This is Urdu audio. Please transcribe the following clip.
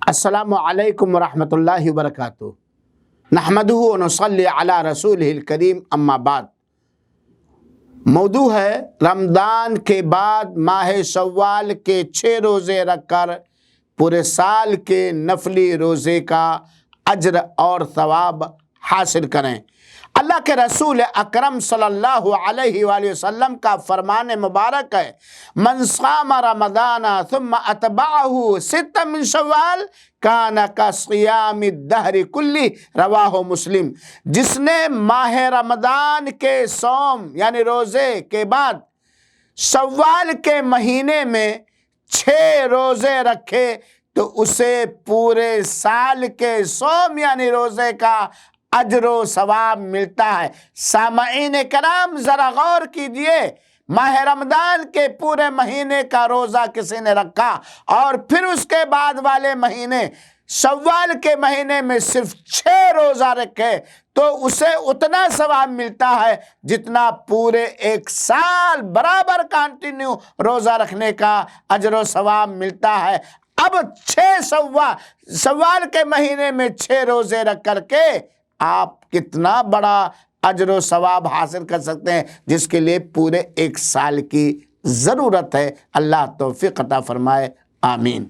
السلام علیکم ورحمۃ اللہ وبرکاتہ۔ نحمدہ و نصلی علی رسولہ الکریم، اما بعد۔ موضوع ہے رمضان کے بعد ماہ شوال کے 6 روزے رکھ کر پورے سال کے نفلی روزے کا اجر اور ثواب حاصل کریں۔ اللہ کے رسول اکرم صلی اللہ علیہ وآلہ وسلم کا فرمان مبارک ہے، من صام رمضان ثم اتبعہ 6 من شوال کان کصیام الدہر کلہ، رواہ مسلم۔ جس نے ماہ رمضان کے صوم یعنی روزے کے بعد شوال کے مہینے میں 6 روزے رکھے تو اسے پورے سال کے صوم یعنی روزے کا اجر و ثواب ملتا ہے۔ سامعین کرام ذرا غور کیجئے، ماہ رمضان کے پورے مہینے کا روزہ کسی نے رکھا اور پھر اس کے بعد والے مہینے شوال کے مہینے میں صرف 6 روزہ رکھے تو اسے اتنا ثواب ملتا ہے جتنا پورے 1 سال برابر کنٹینیو روزہ رکھنے کا اجر و ثواب ملتا ہے۔ اب 6 شوال کے مہینے میں 6 روزے رکھ کر کے آپ کتنا بڑا اجر و ثواب حاصل کر سکتے ہیں، جس کے لیے پورے 1 سال کی ضرورت ہے۔ اللہ توفیق عطا فرمائے، آمین۔